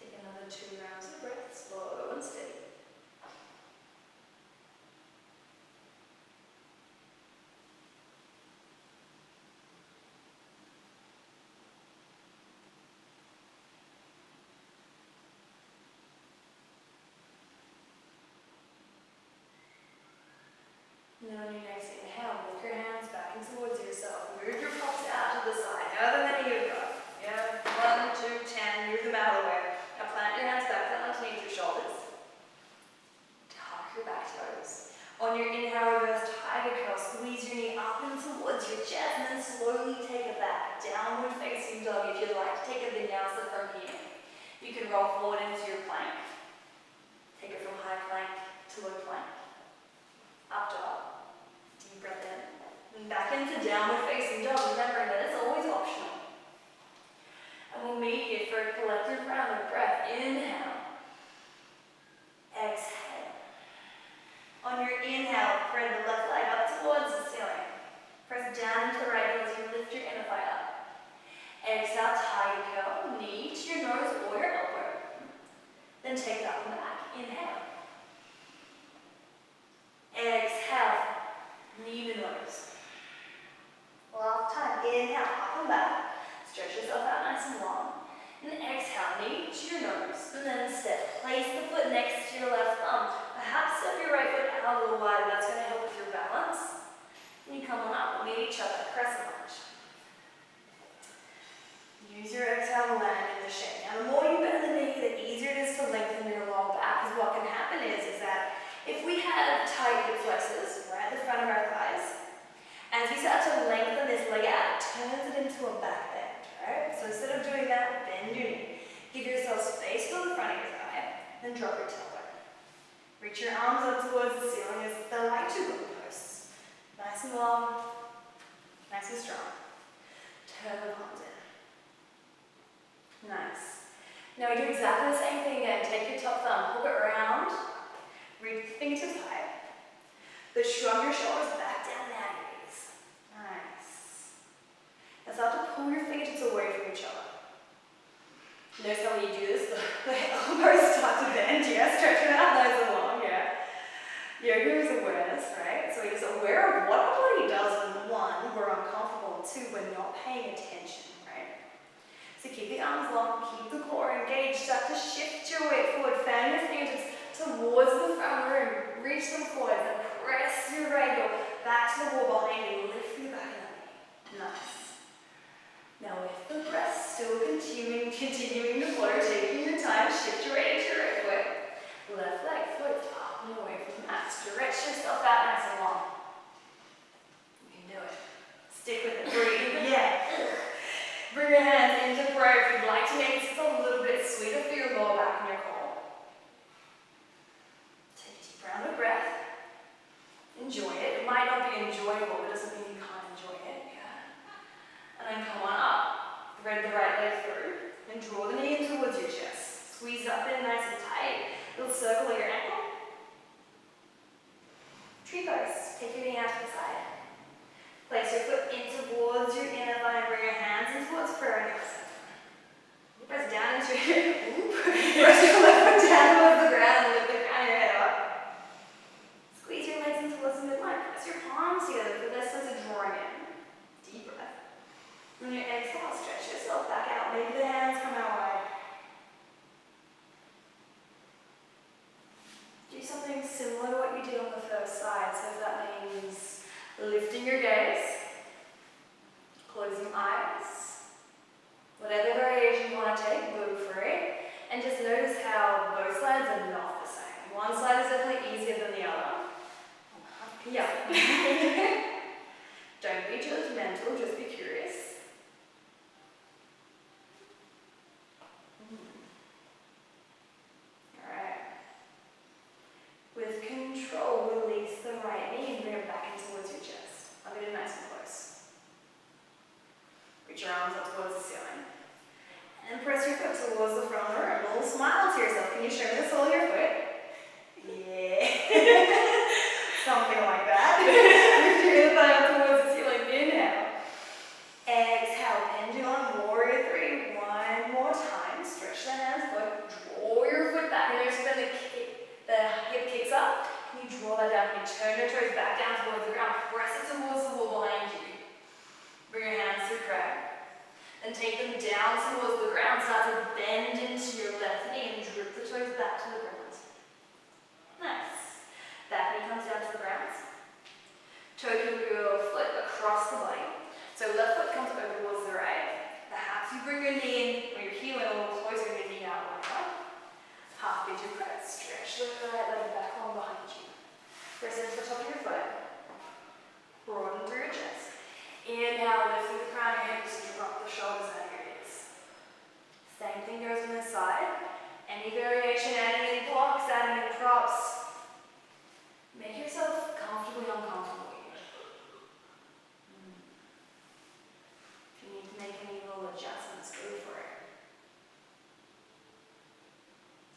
Take another 2 rounds of breath, slow and steady. And then on your next inhale, walk your hands back in towards yourself. Move your palms out to the side, however many you've got. Yeah, 1, 2, 10, move them out of the way. Now plant your hands back down underneath your shoulders. Tuck your back toes. On your inhale, reverse tiger curl. Squeeze your knee up and towards your chest, and then slowly take it back. Downward facing dog. If you'd like to take a vinyasa from here, you can roll forward into your plank. Take it from high plank to low plank. Up dog. Deep breath in. And back into downward facing dog. Remembering that it's always optional. And we'll meet here for a collective round of breath. Inhale. Exhale. On your inhale, spread the left leg up towards the ceiling. Press down into the right heel as you lift your inner thigh up. Exhale, tiger curl, knee to your nose or your elbow. Then take that one back. Inhale. Exhale, knee to nose. Last time, inhale, up and back. Stretch yourself out nice and long. And exhale, knee to your nose. And then step. Place the foot next to your left thumb. Perhaps step your right foot out a little wider. That's going to help with your balance. And you come on up. We'll meet each other. Crescent lunge. Use your exhale to land in the shape. Now, the more you bend the knee, the easier it is to lengthen your lower back. Because what can happen is that if we have tight hip flexors right at the front of our thighs, as we start to lengthen this leg out, it turns it into a back bend, right? So instead of doing that, bend your knee. Give yourself space for the front of your thigh, then drop your tailbone. Reach your arms up towards the ceiling as they're like 2 wooden posts. Nice and long, nice and strong. Turn the palms in. Nice. Now we do exactly the same thing again. Take your top thumb, hook it around, reach the fingertips high, but shrug your shoulders back down now. Nice. Now start to pull your fingertips away from each other. Notice how when you do this, the elbows start to bend, yeah? Stretch it out nice and long, yeah? Yoga is awareness, right? So we're just aware of what our body does when 1, we're uncomfortable, and 2, we're not paying attention, right? So keep the arms long, keep the core engaged, start to shift your weight forward, fan your fingertips towards the front room, reach them forward, and press your right heel back to the wall behind you, lift your back and up. Nice. Now with the breath still continuing to flow, taking your time, shift your weight into your right foot. Left leg floats up and away from the mat. Stretch yourself out nice and long. You can do it. Stick with it. Breathe. Yeah. Bring your hands into prayer if you'd like to make this a little bit sweeter for your lower back and your core. and draw the knee in towards your chest. Squeeze it up in nice and tight. Little circle at your ankle. Tree pose. Take your knee out to the side. Place your foot in towards your inner thigh and bring your hands in towards prayer and press down into your press your left foot down towards the ground and lift the crown of your head up. Squeeze your legs in towards the midline. Press your palms together for this sense of drawing in. Deep breath. On your exhale, stretch yourself back out. Maybe the hands come out wide. Do something similar to what you did on the first side. So if that means lifting your gaze, closing eyes, whatever variation you want to take, go for it. And just notice how both sides are not the same. One side is definitely easier than the other. Yeah. Don't be judgmental, just be curious. Alright. With control, release the right knee and bring it back in towards your chest. I'll get it nice and close. Reach your arms up towards the ceiling. And press your foot towards the front of the room. A little smile to yourself. Can you show me the sole of your foot? Yeah. Something like that. Lift your thigh up towards the ceiling. Inhale. Exhale. Pendulum. Warrior 3. One more time. Stretch the hands. Look. Draw your foot back. And notice when the hip kicks up. Can you draw that down? Can you turn your toes back down towards the ground? Press it towards the wall behind you. Bring your hands to prayer. And take them down towards the ground. Start to bend into your left knee and drip the toes back to the ground. Nice. Back knee comes down to the ground. Toe your foot across the body. So left foot comes over towards the right. Perhaps you bring your knee in, or your heel in a little closer, your knee out like that. Half pigeon press. Stretch the right leg back on behind you. Press into the top of your foot. Broaden through your chest. Inhale, lift through the crown of your head, just drop the shoulders out of your ears. Same thing goes on this side. Any variation, adding in blocks, adding in props. Make yourself comfortably uncomfortable here. If you need to make any little adjustments, go for it.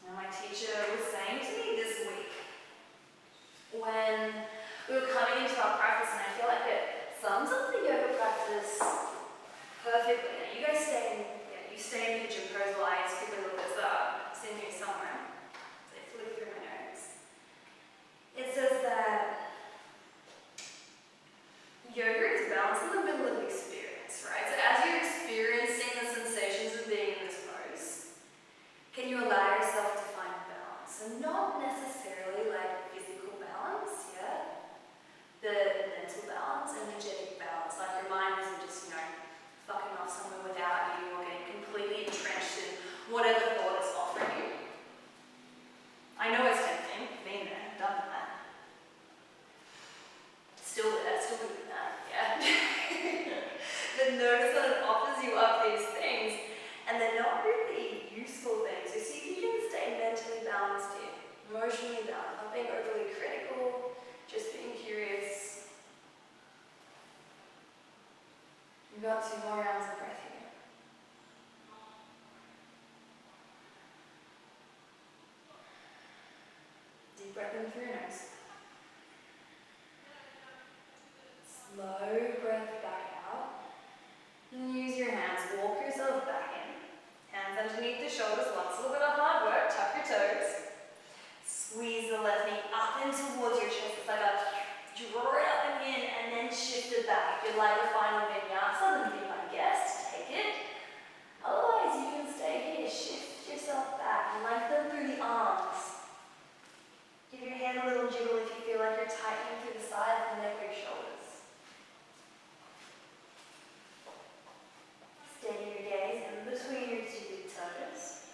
Now my teacher was saying to me this week, when we were coming into our practice, and I feel like it sums up the yoga practice perfectly. Now you guys stay in pigeon pose while I just quickly look this up. It's in here somewhere. They flew through my notes. It says that yoga is balance in the middle of experience, right? So as you're experiencing the sensations of being in this pose, can you allow yourself to find balance? And not necessarily like physical balance, yeah? The mental balance, energetic balance, like your mind isn't just, fucking off somewhere without you or getting completely entrenched in whatever thought is offering you. I know it's tempting, been there, done that. Still there, still doing that, yeah. But notice that it offers you up these things, and they're not really useful things. So see if you can stay mentally balanced here, emotionally balanced, not being overly critical, just being curious. We've got 2 more rounds of breath here. Deep breath in through your nose. Slow breath back out. And use your hands. Walk yourself back in. Hands underneath the shoulders. Lots a little bit of hard work. Tuck your toes. Squeeze the left knee up and towards your chest. It's like a draw it up and in, and then shift it back. If you'd like a final vinyasa, then be my guest. Take it. Otherwise, you can stay here. Shift yourself back. Lengthen through the arms. Give your head a little jiggle if you feel like you're tightening through the side of the neck or your shoulders. Steady your gaze in between your 2 big toes.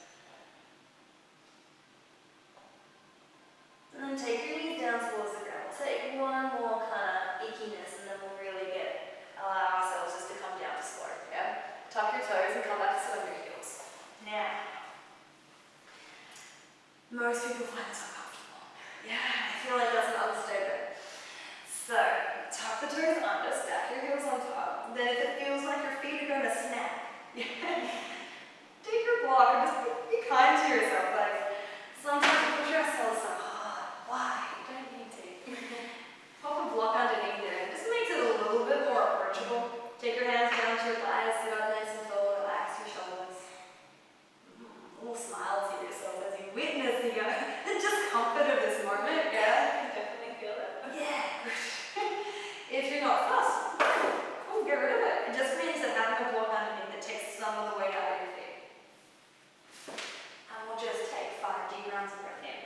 And then take your knees down towards the ground. We'll take one more kind of ickiness, and then we'll really allow ourselves just to come down to slope, yeah? Tuck your toes and come back to sit on your heels. Now, most people find this uncomfortable. Yeah, I feel like that's an understatement. So, tuck the toes under, stack your heels on top. Then if it feels like your feet are going to snap, take your block and just be kind to yourself. Like, sometimes we push ourselves so hard. Why? You don't need to. Pop a block underneath there. It just makes it a little bit more approachable. Take your hands down to your thighs, sit up nice and tall, relax your shoulders. A little smile to yourself as you witness the discomfort of this moment. Yeah, you can definitely feel it. Yeah. If you're not fussed, cool, get rid of it. It just means that having a block underneath it takes some of the weight out of your feet. And we'll just take 5 deep rounds of breath in.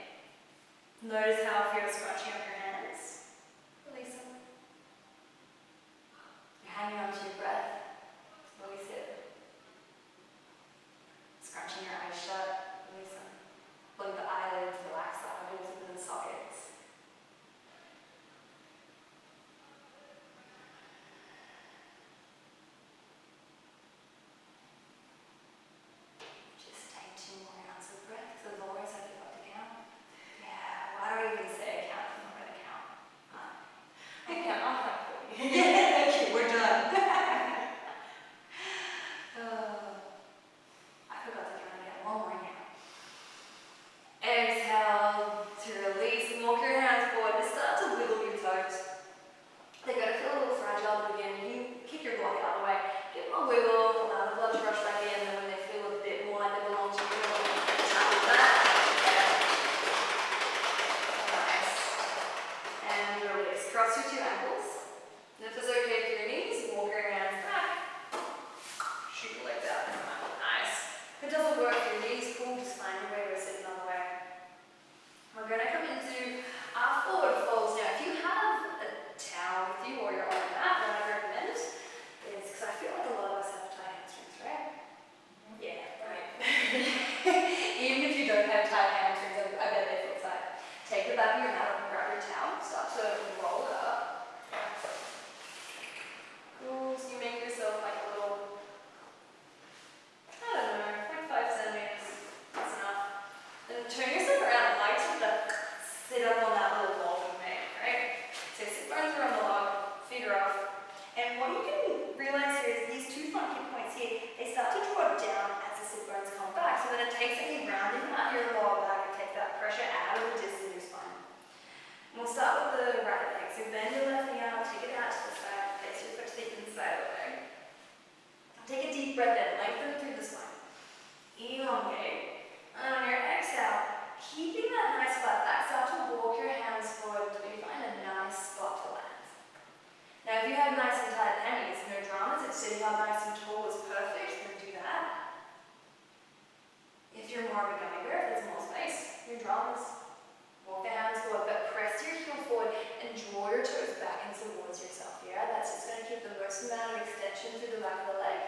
Notice how it feels scratching up your hands. Release them. You're hanging on to your breath. Release it. Scratching your eyes shut. Release them. Blink the eyelids, relax the eyelids within the sockets. Just take 2 more rounds of breath. So as always, I forgot to count. Yeah, why do I even say I count if I'm not going to count? I count, I'll count for you. Yeah, okay, we're done. I forgot to count again. One more now. Exhale to release. Walk your hands forward and start to wiggle your toes. They're going to feel a little fragile, but again, you kick your block out of the way. Give them a wiggle, allow the blood to rush back in, and then when they feel a bit more like they belong to you, tap them back. Nice. And release. Cross your 2 ankles. And if it's okay for your knees, walk your hands back. Shoot your legs out. Nice. If it doesn't work for your knees, cool, just find your way to sit another way. We're going to come into our forward folds now. If you have a towel with you or you're on a mat, what I recommend is, because I feel like a lot of us have tight hamstrings, right? Yeah, right. Even if you don't have tight hamstrings, I bet they feel tight. Take the back of your mat and grab your towel, start to roll it up. Cool, so you make yourself like a little, I don't know, like 5 centimeters. That's enough. Then turn yourself around and like to sit up on that little log you made, right? So sit bones are on the log, feet are off. And what you can realize here is these 2 front hip points here, they start to draw down as the sit bones come back. So then it takes any rounding out your lower back and take that pressure out of the disc in your spine. And we'll start with the right leg. So bend your left knee out, take it out to the side, place your foot to the inside of the leg. Take a deep breath in, lengthen through the spine. Elongate. And on your exhale, keeping that nice flat back, start to walk your hands forward until you find a nice spot to land. Now if you have nice and tight hammies, no dramas, if sitting up nice and tall is perfect, then do that. If you're more of a gummy bear, if there's more space, no dramas. Walk the hands forward, but press your heel forward and draw your toes back and towards yourself. Yeah, that's just going to keep the most amount of extension through the back of the leg.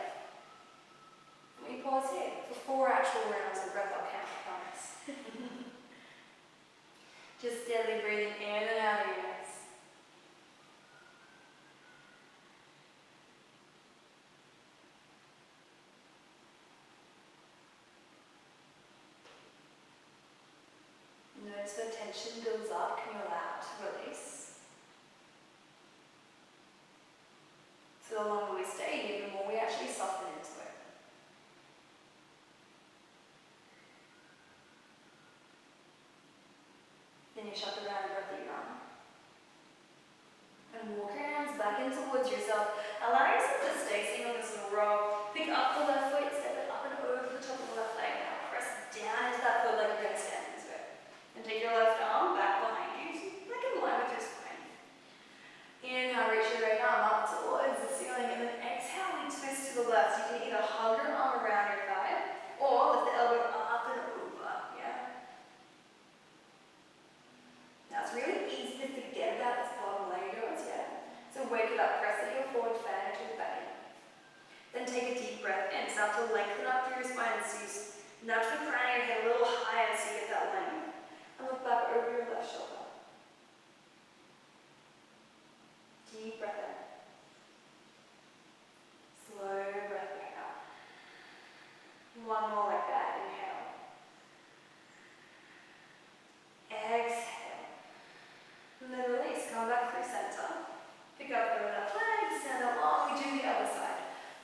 And we pause here for 4 actual rounds of breath. I'll count, I promise. Just steadily breathing in and out of your nose. Notice the tension builds up, can you allow it to release? So the longer we stay here, the more we actually soften into it. Then you shut the round breath that you're on. And walk your hands back in towards yourself. Allow yourself to stay sitting on this little roll. Pick up the left foot, step it up and over the top of the left leg. Now press down into that foot like you're going to stand into it. And take your left arm back behind you, like in line with your spine. Inhale, reach your right arm up towards the ceiling, and then exhale and twist to the left. So you can either hug your arm around your thigh, or lift the elbow up and over, yeah? Now it's really easy to forget about this bottom leg yours, yeah? So wake it up, press the heel forward, fan it to the back in. Then take a deep breath in, start to lengthen up through your spine, so you nudge the crown of your head a little higher so you get that length. And look back over your left shoulder. Deep breath in. Slow breath back out. One more like that. Inhale. Exhale. And then release. Come back through center. Pick up the left leg. Stand up long. We do the other side.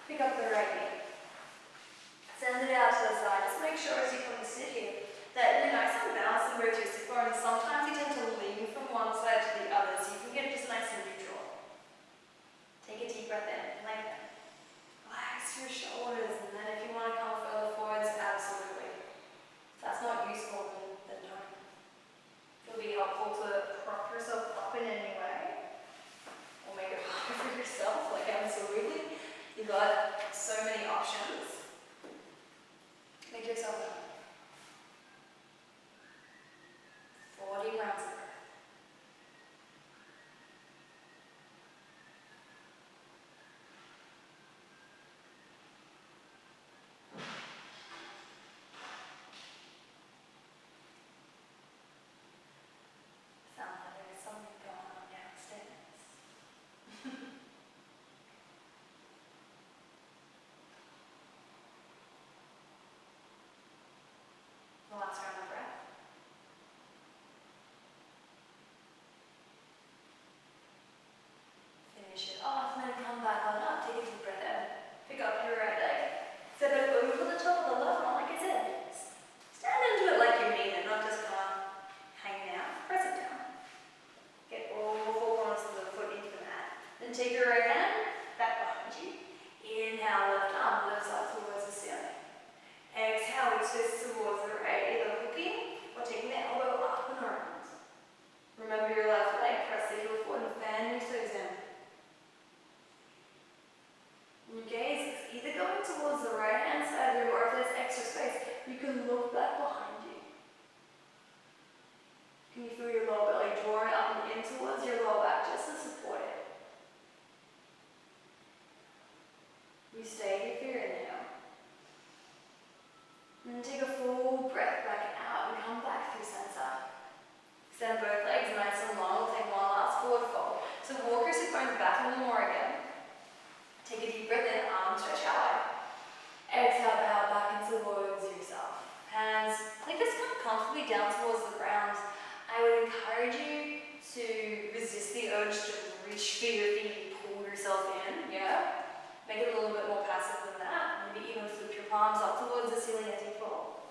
Pick up the right knee. Send it out to the side. twist towards the right, either hooking or taking the elbow up and around. Remember your left leg, press the heel forward and fan your toes in. Your gaze is either going towards the right hand side or if there's extra space, you can look back behind you. Can you feel your lower belly drawing up and in towards your lower back just to support it? You stay here for your inhale. And then take a full breath back out and come back through center. Extend both legs nice and long. We'll take one last forward fold. So walk your sit bones back a little more again. Take a deep breath in, arms stretch out wide. Exhale, bow back in towards yourself. Hands, like this, come comfortably down towards the ground. I would encourage you to resist the urge to reach for your feet and pull yourself in, yeah? Make it a little bit more passive than that. Maybe even flip your palms up towards the ceiling as you fall.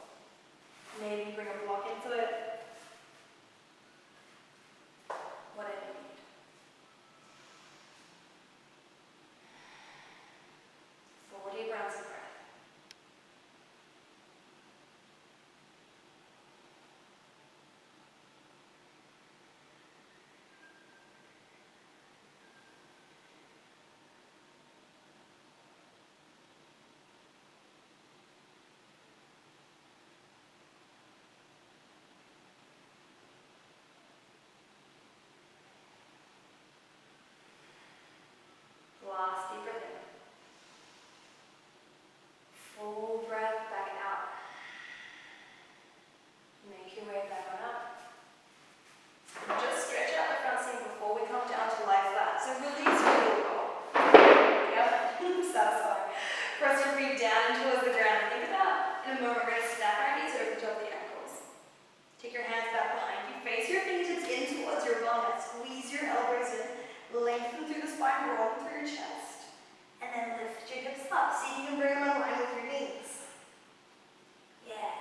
Maybe bring a block into it. Whatever you need. 4 deep rounds of breath. Last deep breath in. Full breath back out. Make your way back on up. Just stretch out the front seam before we come down to lie flat. So release your heel roll. Yep, satisfying. Press your feet down and towards the ground. Think about, in a moment, we're going to snap our knees over the top of the ankles. Take your hands back behind you. Face your fingertips in towards your bum and squeeze your elbows in. Lengthen through the spine, roll through your chest. And then lift your hips up. See if you can bring them in line with your knees. Yeah.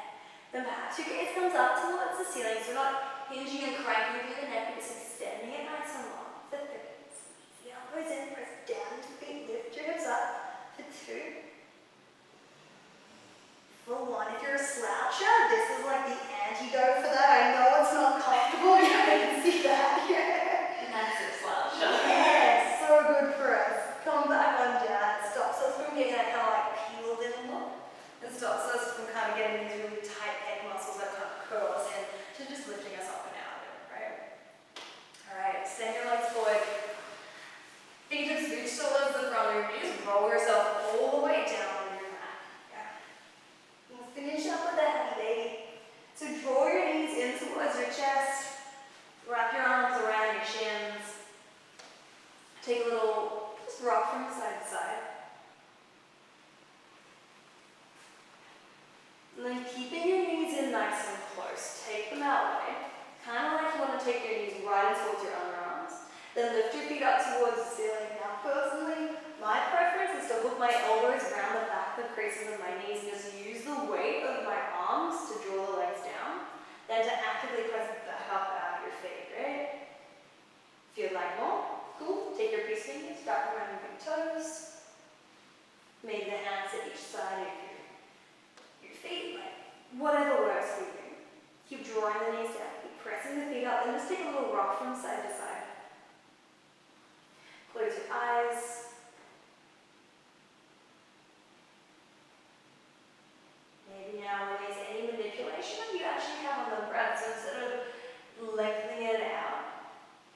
Then perhaps your gaze comes up towards the ceiling, so not hinging and cranking through the neck, but just extending it nice and long. For 3. Squeeze the elbows in, press down into the feet, lift your hips up. For 2. For 1. If you're a sloucher, this is like the antidote for that. I know it's not comfortable. Yeah, I can see that. Yeah. Massive slouch. Yeah, so good for us. Come back on down. It stops us from getting that kind of like peeled in look. It stops us from kind of getting these really tight pec muscles that kind of curl us in to just lifting us up and out of it, right? Alright, extend your legs forward. Fingertips reach towards the front of your knees. Roll yourself all the way down on your mat. Yeah. We'll finish up with a heavy baby. So draw your knees in towards your chest. Wrap your arms around your shins. Take a little, just rock from side to side. And then keeping your knees in nice and close, take them out wide. Kind of like you want to take your knees right in towards your underarms. Then lift your feet up towards the ceiling. Now personally, my preference is to hook my elbows around the back of the creases of my knees and just use the weight of my arms to draw the legs down. Then to actively press back up out of your feet, right? Feel like more? Cool. Take your peace fingers, wrap around your big toes. Maybe the hands at each side of your feet, like whatever works for you. Keep drawing the knees down, keep pressing the feet up, then just take a little rock from side to side. Close your eyes. Maybe now release any manipulation that you actually have on the breath. So instead of lengthening it out,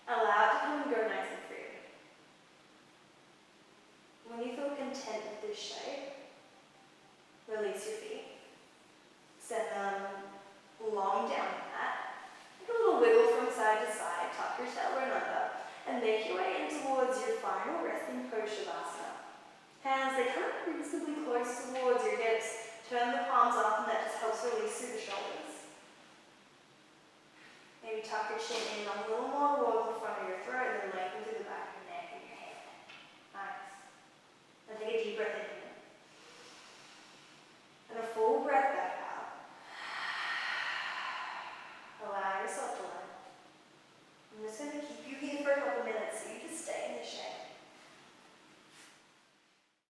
allow it to come and go nice and free. When you feel content with this shape, release your feet. Send them long down the mat. Take a little wiggle from side to side. Tuck your tailbone under. And make your way in towards your final resting pose, Shavasana. Hands, they come reasonably close towards your hips. Turn the palms up, and that just helps release through the shoulders. Maybe tuck your chin in a little